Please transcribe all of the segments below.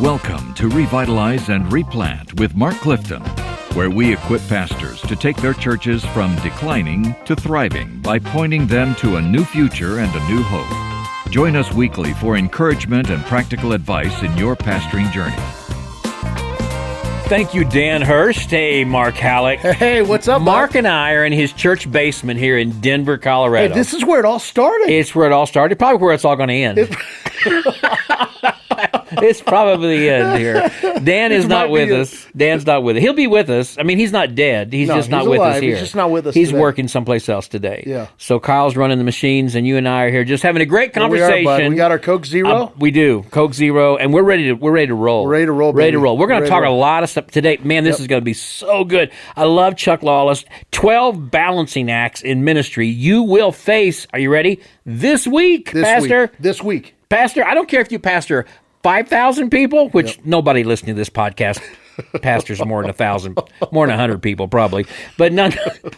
Welcome to Revitalize and Replant with Mark Clifton, where we equip pastors to take their churches from declining to thriving by pointing them to a new future and a new hope. Join us weekly for encouragement and practical advice in your pastoring journey. Thank you, Dan Hurst. Hey, Mark Hallock. Hey, what's up, Mark and I are in his church basement here in Denver, Colorado. Hey, this is where it all started. It's where it all started. Probably where it's all going to end. It's probably the end here. Dan is not with us. Dan's not with us. He'll be with us. I mean, he's not dead. He's just not with us here. He's just not with us He's today. Working someplace else today. Yeah. So Kyle's running the machines, and you and I are here just having a great conversation. We are, bud. We got our Coke Zero. We do. Coke Zero, and we're ready to roll. We're ready to roll, Ready to baby. roll. We're going to talk to a lot of stuff today. Man, this is going to be so good. I love Chuck Lawless. 12 balancing acts in ministry you will face. Are you ready? This week, Pastor. This week. Pastor, I don't care if you pastor 5,000 people, which nobody listening to this podcast pastors more than 1,000, more than 100 people probably. But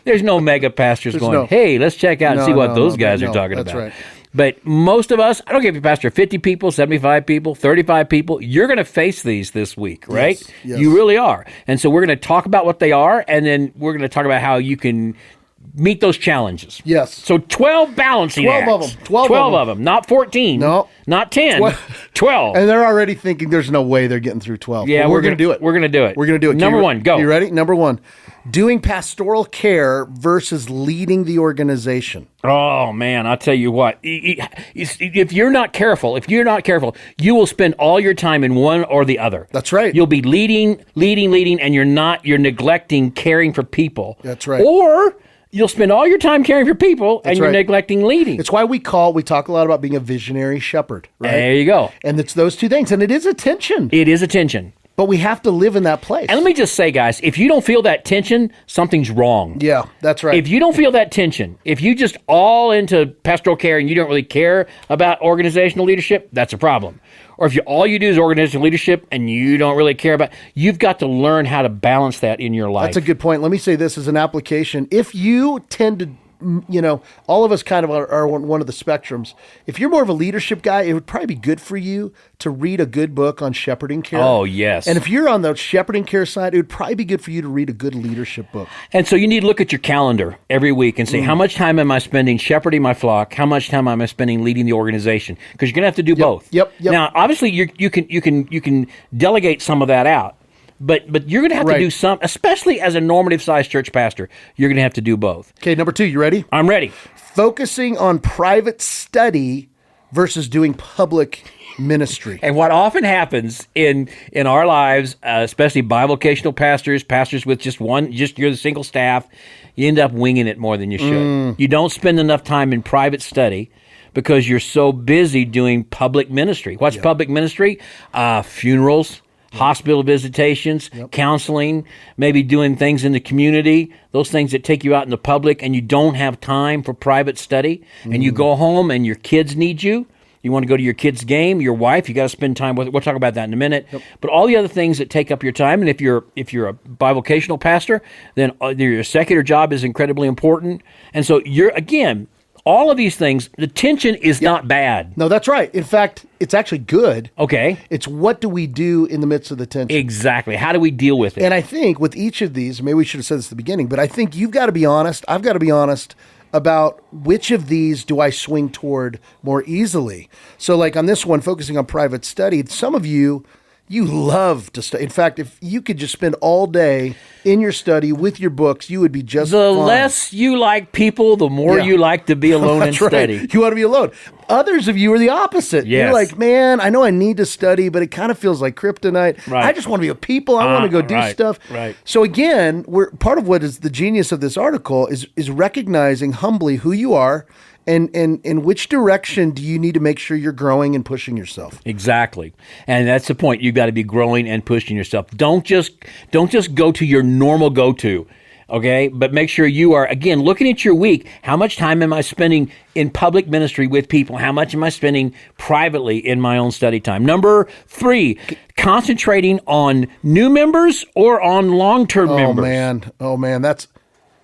there's no mega pastors going, hey, let's check out and see what those guys are talking about. Right. But most of us, I don't care if you pastor 50 people, 75 people, 35 people, you're going to face these this week, right? Yes. You really are. And so we're going to talk about what they are, and then we're going to talk about how you can meet those challenges. Yes. So 12 balancing 12 acts. of them. 12 of them. Not 14. No. Not 10. 12. And they're already thinking there's no way they're getting through 12. Yeah, well, we're going to do it. We're going to do it. We're going to do it. Number one, go. You ready? Number one, doing pastoral care versus leading the organization. Oh, man, I'll tell you what. If you're not careful, you will spend all your time in one or the other. That's right. You'll be leading, and you're neglecting caring for people. That's right. Or you'll spend all your time caring for people, and you're right. neglecting leading. It's why we talk a lot about being a visionary shepherd, right? There you go. And it's those two things. And it is a tension. It is a tension. But we have to live in that place. And let me just say, guys, if you don't feel that tension, something's wrong. Yeah, that's right. If you don't feel that tension, if you just all into pastoral care and you don't really care about organizational leadership, that's a problem. Or if all you do is organizational leadership and you don't really care about, you've got to learn how to balance that in your life. That's a good point. Let me say this as an application. If you tend to, all of us kind of are one of the spectrums. If you're more of a leadership guy, it would probably be good for you to read a good book on shepherding care. Oh, yes. And if you're on the shepherding care side, it would probably be good for you to read a good leadership book. And so you need to look at your calendar every week and say, how much time am I spending shepherding my flock? How much time am I spending leading the organization? Because you're going to have to do both. Yep. Now, obviously, you can delegate some of that out. But you're going to have to do some, especially as a normative-sized church pastor, you're going to have to do both. Okay, number two, you ready? I'm ready. Focusing on private study versus doing public ministry. And what often happens in our lives, especially bivocational pastors with you're the single staff, you end up winging it more than you should. You don't spend enough time in private study because you're so busy doing public ministry. What's public ministry? Funerals. Hospital visitations, counseling, maybe doing things in the community, those things that take you out in the public, and you don't have time for private study, and you go home and your kids need you. You want to go to your kid's game, your wife, you got to spend time with it. We'll talk about that in a minute. But all the other things that take up your time, and if you're a bivocational pastor, then your secular job is incredibly important. And so all of these things, the tension is not bad. No, that's right. In fact, it's actually good. Okay. It's what do we do in the midst of the tension? Exactly. How do we deal with it? And I think with each of these, maybe we should have said this at the beginning, but I think you've got to be honest. I've got to be honest about which of these do I swing toward more easily. So like on this one, focusing on private study, some of you love to study. In fact, if you could just spend all day in your study with your books, you would be just fine. Less you like people, the more you like to be alone and study. Right. You want to be alone. Others of you are the opposite. Yes. You're like, man, I know I need to study, but it kind of feels like kryptonite. Right. I just want to be with people. I want to go do stuff. Right. So again, part of what is the genius of this article is recognizing humbly who you are and in which direction do you need to make sure you're growing and pushing yourself. Exactly. And that's the point. You've got to be growing and pushing yourself. Don't just go to your normal go-to. Okay, but make sure you are, again, looking at your week. How much time am I spending in public ministry with people? How much am I spending privately in my own study time? Number 3, concentrating on new members or on long-term members. Oh, man.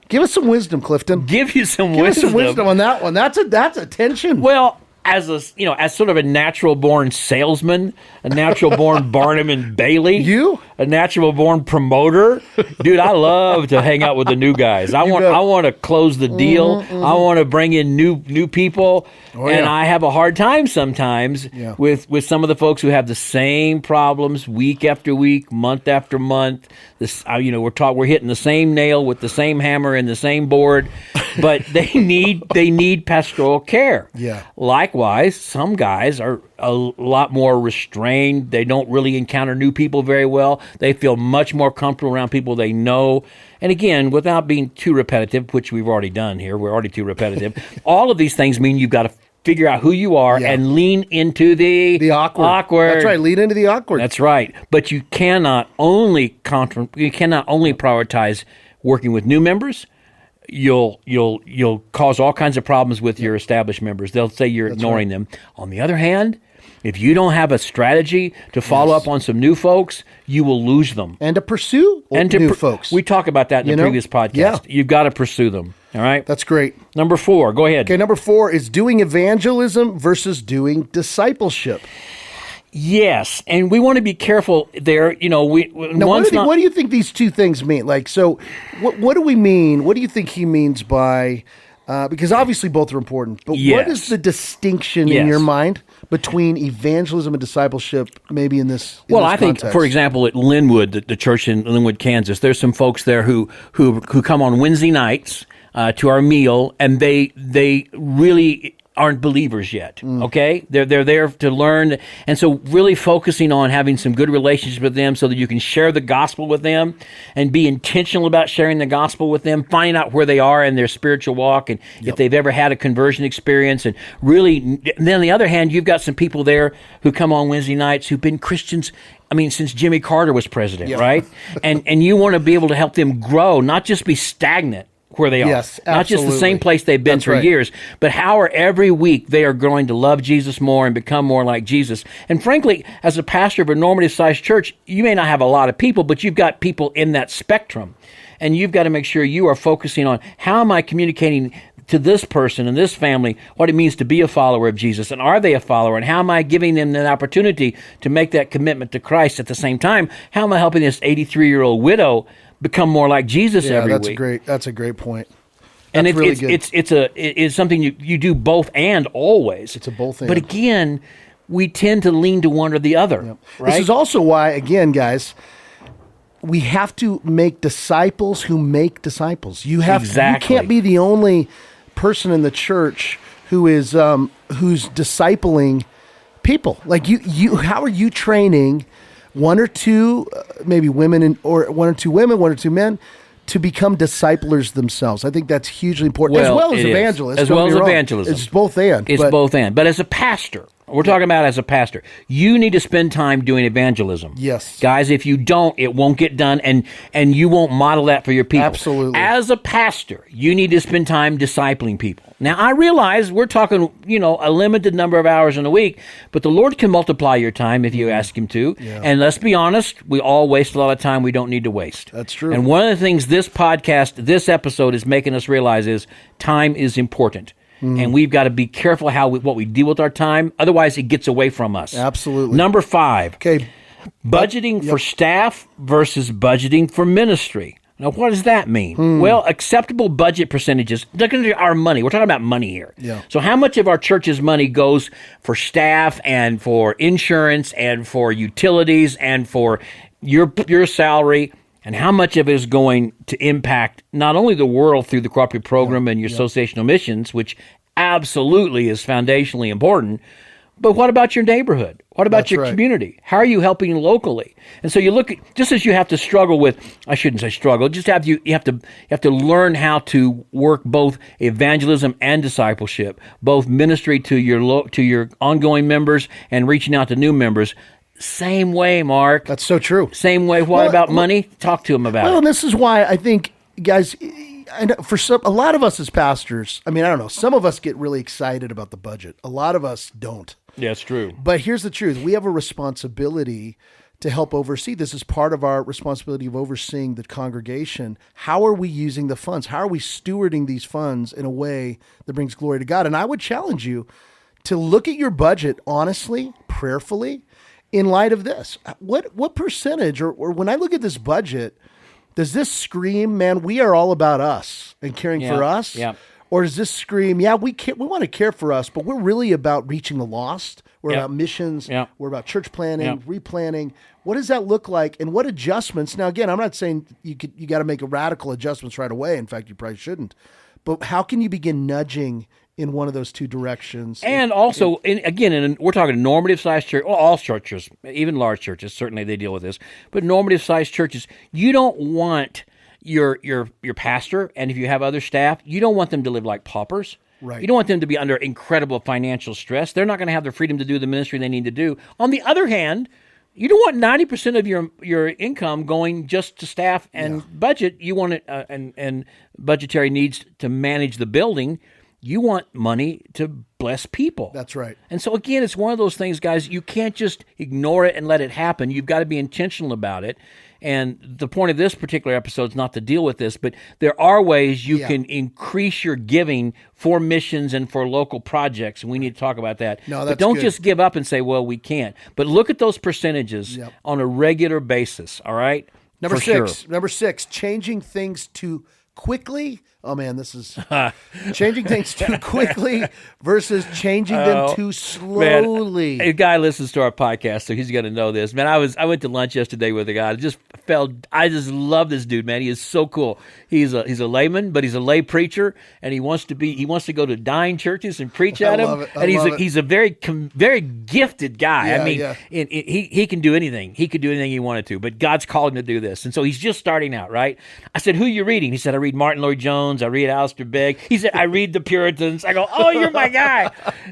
Give us some wisdom, Clifton. Give you some Give wisdom. us some wisdom on that one. That's a tension. Well, as sort of a natural born salesman, a natural born Barnum and Bailey, a natural born promoter, dude, I love to hang out with the new guys. I want to close the deal. I want to bring in new people, and I have a hard time sometimes with some of the folks who have the same problems week after week, month after month. We're hitting the same nail with the same hammer and the same board, but they need pastoral care. Yeah. Likewise, some guys are a lot more restrained. They don't really encounter new people very well. They feel much more comfortable around people they know. And again, without being too repetitive, which we've already done here, we're already too repetitive. All of these things mean you've got to figure out who you are and lean into the awkward. That's right. Lean into the awkward. That's right. But you cannot only prioritize working with new members. You'll cause all kinds of problems with your established members. They'll say you're ignoring them. On the other hand, if you don't have a strategy to follow up on some new folks, you will lose them. And to pursue new folks. We talk about that in the previous podcast. Yeah. You've got to pursue them. All right? That's great. Number 4, go ahead. Okay, number 4 is doing evangelism versus doing discipleship. Yes, and we want to be careful there. What do you think these two things mean? Like, so what do we mean? What do you think he means by... because obviously both are important, but what is the distinction in your mind between evangelism and discipleship, maybe in this I context? think, for example, at Linwood, the church in Linwood, Kansas, there's some folks there who come on Wednesday nights to our meal, and they really aren't believers yet, okay? They're there to learn, and so really focusing on having some good relationships with them so that you can share the gospel with them and be intentional about sharing the gospel with them, finding out where they are in their spiritual walk and if they've ever had a conversion experience, and really, and then on the other hand, you've got some people there who come on Wednesday nights who've been Christians since Jimmy Carter was president, right? And you want to be able to help them grow, not just be stagnant where they are. Yes, not just the same place they've been for years, but how every week they are growing to love Jesus more and become more like Jesus. And frankly, as a pastor of a normative-sized church, you may not have a lot of people, but you've got people in that spectrum. And you've got to make sure you are focusing on how am I communicating to this person and this family what it means to be a follower of Jesus, and are they a follower, and how am I giving them an opportunity to make that commitment to Christ at the same time? How am I helping this 83-year-old widow become more like Jesus every week? That's a great point. And it's something you do both and always. It's a both and. But again, we tend to lean to one or the other. Yep. Right? This is also why, again, guys, we have to make disciples who make disciples. You can't be the only person in the church who is who's discipling people. Like you how are you training one or two maybe women or one or two women, one or two men to become disciplers themselves? I think that's hugely important, as well as evangelists. As well as evangelism. It's both and. It's both and. But as a pastor, we're talking about as a pastor, you need to spend time doing evangelism. Yes. Guys, if you don't, it won't get done, and you won't model that for your people. Absolutely. As a pastor, you need to spend time discipling people. Now, I realize we're talking, a limited number of hours in a week, but the Lord can multiply your time if you ask Him to. Yeah. And let's be honest, we all waste a lot of time we don't need to waste. That's true. And one of the things this podcast, this episode is making us realize is time is important. And we've got to be careful what we do with our time. Otherwise, it gets away from us. Absolutely. Number 5. Okay. Budgeting for staff versus budgeting for ministry. Now, what does that mean? Well, acceptable budget percentages. Look at our money. We're talking about money here. Yeah. So how much of our church's money goes for staff and for insurance and for utilities and for your salary? And how much of it is going to impact not only the world through the cooperative program and your associational missions, which absolutely is foundationally important, but what about your neighborhood? What about your community? How are you helping locally? And so you look at, just as you have to struggle with, I shouldn't say struggle, just you have to learn how to work both evangelism and discipleship, both ministry to your ongoing members and reaching out to new members. Same way, Mark. That's so true. Same way. What about money? Talk to him about it. Well, and this is why I think, guys, I know a lot of us as pastors, I don't know, some of us get really excited about the budget. A lot of us don't. Yeah, it's true. But here's the truth. We have a responsibility to help oversee. This is part of our responsibility of overseeing the congregation. How are we using the funds? How are we stewarding these funds in a way that brings glory to God? And I would challenge you to look at your budget honestly, prayerfully, in light of this. What percentage, or when I look at this budget, does this scream, man, we are all about us and caring for us? Yeah. Or does this scream, yeah, we want to care for us, but we're really about reaching the lost. We're about missions. We're about church planning, replanning. What does that look like, and what adjustments? Now, again, I'm not saying you got to make a radical adjustments right away. In fact, you probably shouldn't. But how can you begin nudging in one of those two directions? And also, we're talking normative sized church. Well, all churches, even large churches, certainly they deal with this. But normative sized churches, you don't want your pastor, and if you have other staff, you don't want them to live like paupers. Right. You don't want them to be under incredible financial stress. They're not going to have the freedom to do the ministry they need to do. On the other hand, you don't want 90% of your income going just to staff and budget. You want it and budgetary needs to manage the building. You want money to bless people. That's right. And so again, it's one of those things, guys, you can't just ignore it and let it happen. You've got to be intentional about it. And the point of this particular episode is not to deal with this, but there are ways you can increase your giving for missions and for local projects, and we need to talk about that. No, that's but don't good. just give up and say, well, we can't. But look at those percentages on a regular basis, all right? Number For 6, sure. changing things too quickly. Oh man, this is changing things too quickly versus changing them too slowly. Man, a guy listens to our podcast, so he's going to know this. Man, I went to lunch yesterday with a guy. I just love this dude, man. He is so cool. He's a layman, but he's a lay preacher, and he wants to go to dying churches and preach at them. He's a very gifted guy. He can do anything. He could do anything he wanted to, but God's called him to do this, and so he's just starting out, right? I said, "Who are you reading?" He said, "I read Martin Lloyd-Jones. I read Alistair Begg." He said, "I read the Puritans." I go, "Oh, you're my guy."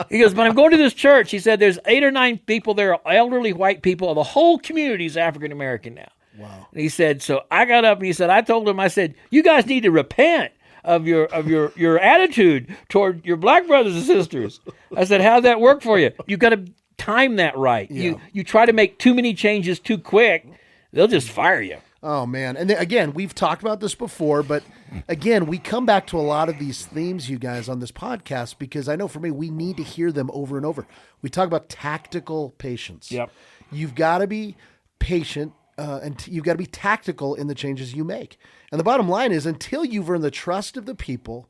He goes, "But I'm going to this church." He said, "There's 8 or 9 people there, elderly white people. The whole community is African American now." Wow. And he said, so I got up and he said, I told him, I said, "You guys need to repent of your attitude toward your black brothers and sisters." I said, "How'd that work for you?" You got to time that right. Yeah. You try to make too many changes too quick, they'll just fire you. Oh, man. And again, we've talked about this before, but again, we come back to a lot of these themes, you guys, on this podcast, because I know for me, we need to hear them over and over. We talk about tactical patience. Yep. You've got to be patient, and you've got to be tactical in the changes you make. And the bottom line is, until you've earned the trust of the people,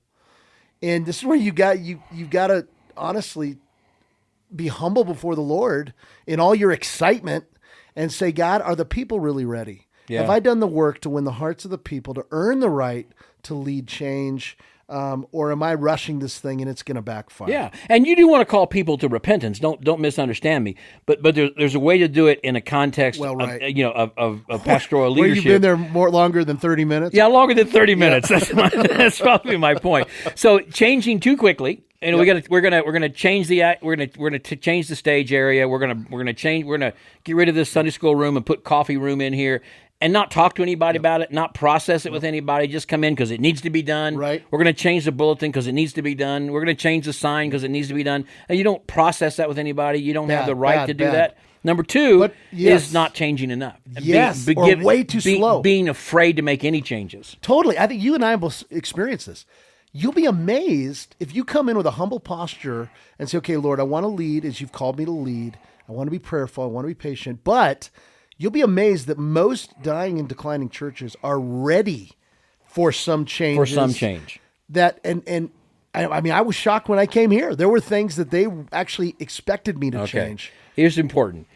and this is where you've got to honestly be humble before the Lord in all your excitement and say, "God, are the people really ready? Yeah. Have I done the work to win the hearts of the people, to earn the right to lead change? Or am I rushing this thing and it's going to backfire?" Yeah, and you do want to call people to repentance. Don't misunderstand me. But there's a way to do it in a context of pastoral leadership. Where you've been there longer than 30 minutes? Yeah, longer than 30 minutes. That's probably my point. So changing too quickly. And we're gonna change change the stage area. We're gonna get rid of this Sunday school room and put coffee room in here, and not talk to anybody about it, not process it with anybody. Just come in because it needs to be done. Right. We're gonna change the bulletin because it needs to be done. We're gonna change the sign because it needs to be done. And you don't process that with anybody. You don't have the right to do that. Number 2 is not changing enough. Yes, or way too slow. Being afraid to make any changes. Totally. I think you and I will experience this. You'll be amazed if you come in with a humble posture and say, "Okay, Lord, I want to lead as you've called me to lead. I want to be prayerful. I want to be patient." But you'll be amazed that most dying and declining churches are ready for some changes. For some change. I was shocked when I came here. There were things that they actually expected me to change. Here's important.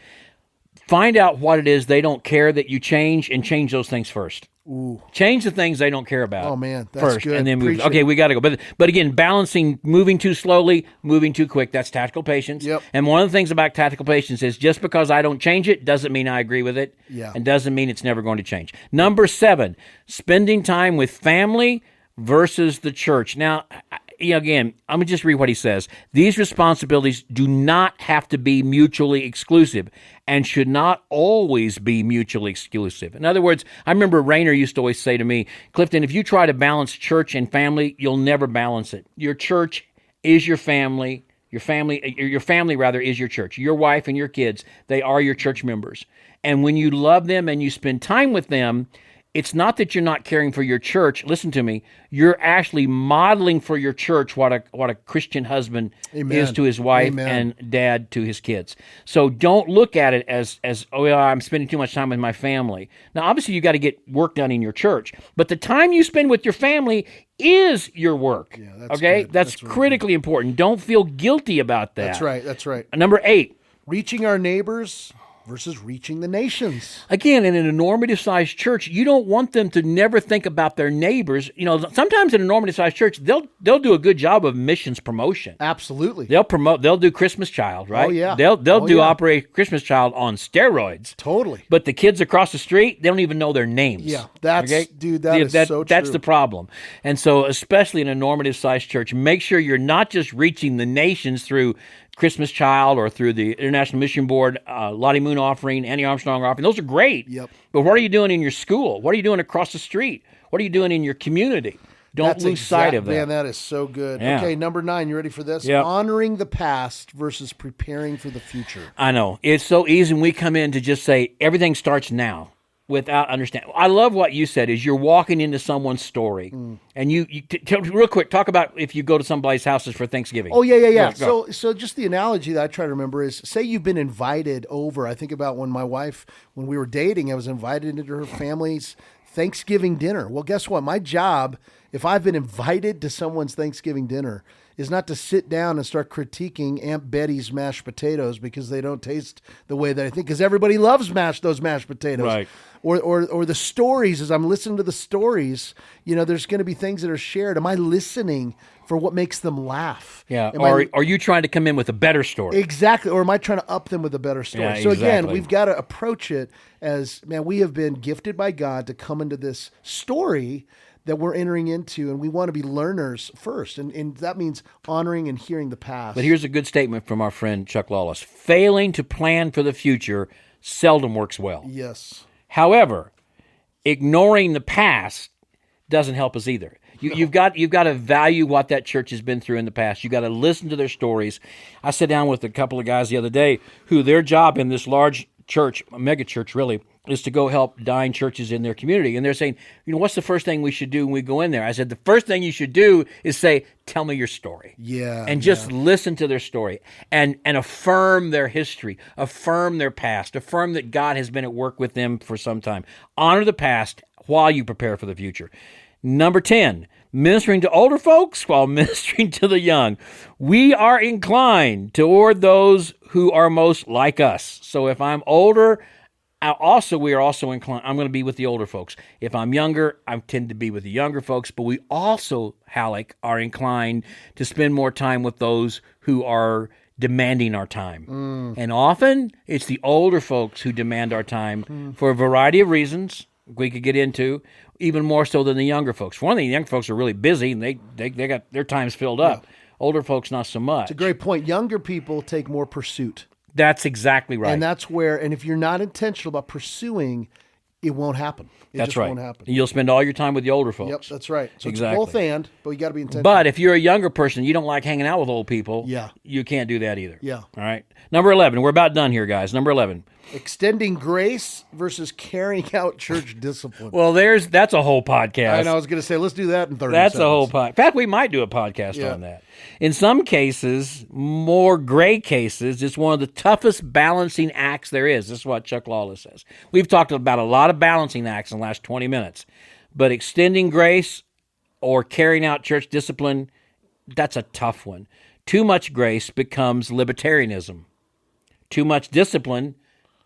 Find out what it is they don't care that you change, and change those things first. Ooh. Change the things they don't care about. Oh man, that's first, good. And then move. Okay, we got to go. But again, balancing moving too slowly, moving too quick. That's tactical patience. Yep. And one of the things about tactical patience is just because I don't change it doesn't mean I agree with it. Yeah. And doesn't mean it's never going to change. Number 7, spending time with family versus the church. Now, again, I'm going to just read what he says. These responsibilities do not have to be mutually exclusive and should not always be mutually exclusive. In other words, I remember Rainer used to always say to me, "Clifton, if you try to balance church and family, you'll never balance it. Your church is your family. Your family is your church. Your wife and your kids, they are your church members. And when you love them and you spend time with them, it's not that you're not caring for your church. Listen to me. You're actually modeling for your church what a Christian husband is to his wife and dad to his kids. So don't look at it as oh yeah, I'm spending too much time with my family. Now, obviously, you got to get work done in your church, but the time you spend with your family is your work. Yeah, that's okay, good. that's really critically important. Don't feel guilty about that. That's right. Number 8. Reaching our neighbors versus reaching the nations. Again, in a normative-sized church, you don't want them to never think about their neighbors. You know, sometimes in a normative-sized church, they'll do a good job of missions promotion. Absolutely. They'll do Christmas Child, right? Oh, yeah. They'll do Operation Christmas Child on steroids. Totally. But the kids across the street, they don't even know their names. Yeah, that's so true. That's the problem. And so, especially in a normative-sized church, make sure you're not just reaching the nations through Christmas Child or through the International Mission Board, Lottie Moon offering, Annie Armstrong offering. Those are great. Yep. But what are you doing in your school? What are you doing across the street? What are you doing in your community? Don't lose sight of that. Man, that is so good. Yeah. Okay, number 9. You ready for this? Yep. Honoring the past versus preparing for the future. I know. It's so easy when we come in to just say everything starts now without understanding. I love what you said is you're walking into someone's story. And you real quick, talk about if you go to somebody's houses for Thanksgiving. Oh, yeah. Go. So just the analogy that I try to remember is, say you've been invited over. I think about when my wife, when we were dating, I was invited into her family's Thanksgiving dinner. Well, guess what? My job, if I've been invited to someone's Thanksgiving dinner, is not to sit down and start critiquing Aunt Betty's mashed potatoes because they don't taste the way that I think, because everybody loves those mashed potatoes. Right. Or the stories, as I'm listening to the stories, you know, there's going to be things that are shared. Am I listening for what makes them laugh? Yeah. Are you trying to come in with a better story? Exactly. Or am I trying to up them with a better story? Yeah, so again, exactly. we've got to approach it as, man, we have been gifted by God to come into this story that we're entering into, and we want to be learners first. And that means honoring and hearing the past. But here's a good statement from our friend Chuck Lawless. Failing to plan for the future seldom works well. Yes. However, ignoring the past doesn't help us either. You've got to value what that church has been through in the past. You've got to listen to their stories. I sat down with a couple of guys the other day who their job in this large church, a mega church really, is to go help dying churches in their community. And they're saying, you know, what's the first thing we should do when we go in there? I said, the first thing you should do is say, tell me your story. Yeah. And just listen to their story and affirm their history, affirm their past, affirm that God has been at work with them for some time. Honor the past while you prepare for the future. Number 10, ministering to older folks while ministering to the young. We are inclined toward those who are most like us. So if I'm older, we are also inclined, I'm going to be with the older folks. If I'm younger, I tend to be with the younger folks, but we also, Hallock, are inclined to spend more time with those who are demanding our time. And often, it's the older folks who demand our time for a variety of reasons we could get into, even more so than the younger folks. For one thing, the younger folks are really busy, and they got their times filled up. Older folks, not so much. It's a great point. Younger people take more pursuit. That's exactly right. And that's where, and if you're not intentional about pursuing, it won't happen. That's right. Won't happen. You'll spend all your time with the older folks. Yep, that's right. So Exactly. it's both and, but you got to be intentional. But if you're a younger person, you don't like hanging out with old people, Yeah. you can't do that either. Yeah. All right. Number 11. We're about done here, guys. Number 11. Extending grace versus carrying out church discipline. Well, that's a whole podcast. I know, I was going to say, let's do that in 30 That's seconds. a whole podcast. In fact, we might do a podcast on that. In some cases, more gray cases, it's one of the toughest balancing acts there is. This is what Chuck Lawless says. We've talked about a lot of balancing acts in the last 20 minutes. But extending grace or carrying out church discipline, that's a tough one. Too much grace becomes libertarianism. Too much discipline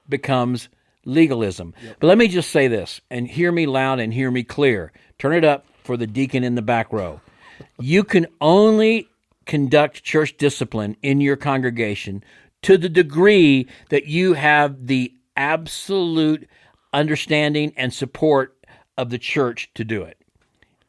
becomes legalism. But let me just say this, and hear me loud and hear me clear. Turn it up for the deacon in the back row. You can only conduct church discipline in your congregation to the degree that you have the absolute understanding and support of the church to do it.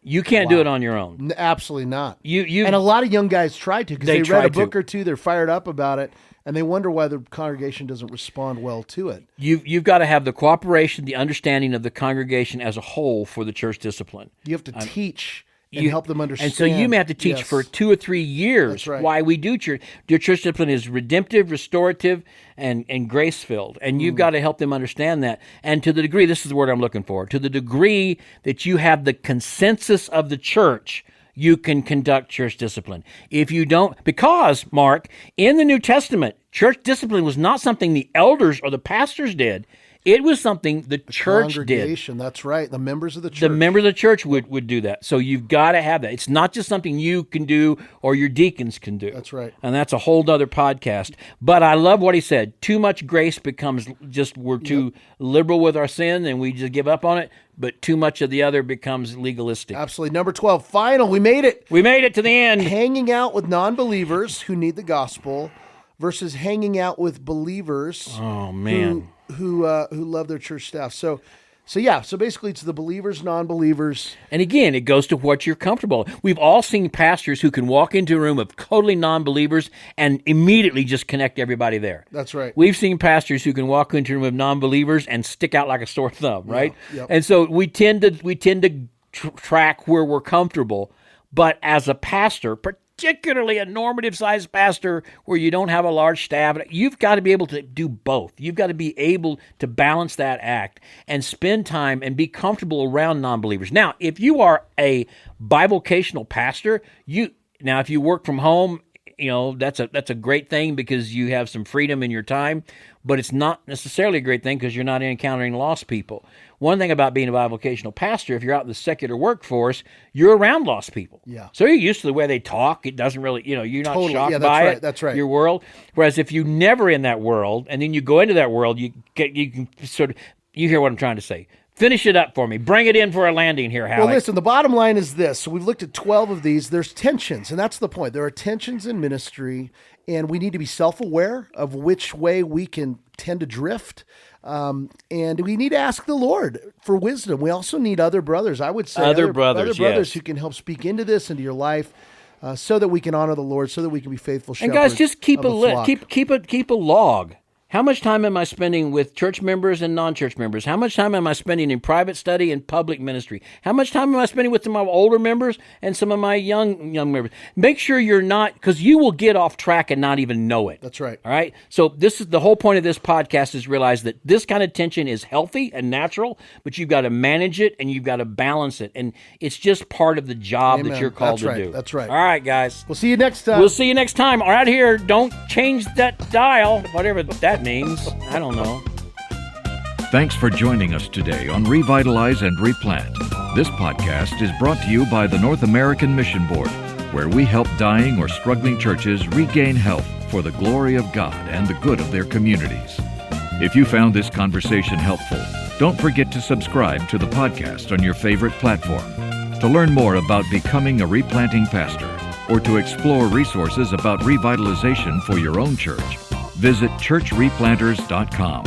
You can't do it on your own. Absolutely not. You and a lot of young guys try to, because they read a book to. or two, they're fired up about it, and they wonder why the congregation doesn't respond well to it. You've got to have the cooperation, the understanding of the congregation as a whole for the church discipline. You have to teach and help them understand. And so you may have to teach for 2 or 3 years That's right. why we do church. Your church discipline is redemptive, restorative, and grace-filled. And you've got to help them understand that. And to the degree, this is the word I'm looking for, to the degree that you have the consensus of the church, you can conduct church discipline. If you don't, because, Mark, in the New Testament, church discipline was not something the elders or the pastors did. It was something the church did. Congregation, that's right. The members of the church. The members of the church would do that. So you've got to have that. It's not just something you can do or your deacons can do. That's right. And that's a whole other podcast. But I love what he said. Too much grace becomes just, we're too liberal with our sin and we just give up on it. But too much of the other becomes legalistic. Absolutely. Number 12, final. We made it. We made it to the end. Hanging out with non-believers who need the gospel versus hanging out with believers Oh, man. who love their church staff. So basically it's the believers, non-believers. And again, it goes to what you're comfortable. We've all seen pastors who can walk into a room of totally non-believers and immediately just connect everybody there. That's right. We've seen pastors who can walk into a room of non-believers and stick out like a sore thumb, right? Yep. And so we tend to track where we're comfortable. But as a pastor, particularly a normative-sized pastor where you don't have a large staff, you've got to be able to do both. You've got to be able to balance that act and spend time and be comfortable around non-believers. Now, if you are a bivocational pastor, if you work from home, that's a great thing because you have some freedom in your time, but it's not necessarily a great thing because you're not encountering lost people. One thing about being a bivocational pastor, if you're out in the secular workforce, you're around lost people. Yeah. So you're used to the way they talk. It doesn't really, you're not Totally. shocked Yeah, by right. it. That's right. Your world. Whereas if you're never in that world and then you go into that world, you can sort of, you hear what I'm trying to say. Finish it up for me. Bring it in for a landing here, Hallock. Well, listen, the bottom line is this. So we've looked at 12 of these. There's tensions, and that's the point. There are tensions in ministry, and we need to be self-aware of which way we can tend to drift. And we need to ask the Lord for wisdom. We also need other brothers, I would say. Other brothers, yes. who can help speak into this, into your life, so that we can honor the Lord, so that we can be faithful shepherds. And guys, just keep of the flock. keep a log. How much time am I spending with church members and non-church members? How much time am I spending in private study and public ministry? How much time am I spending with some of my older members and some of my young members? Make sure you're not, because you will get off track and not even know it. That's right. All right? So this is the whole point of this podcast, is realize that this kind of tension is healthy and natural, but you've got to manage it and you've got to balance it. And it's just part of the job Amen. that you're called That's to right. do. That's right. All right, guys. We'll see you next time. We'll see you next time. All right, here, don't change that dial, whatever that means. I don't know. Thanks for joining us today on Revitalize and Replant. This podcast is brought to you by the North American Mission Board, where we help dying or struggling churches regain health for the glory of God and the good of their communities. If you found this conversation helpful, don't forget to subscribe to the podcast on your favorite platform. To learn more about becoming a replanting pastor or to explore resources about revitalization for your own church, visit churchreplanters.com.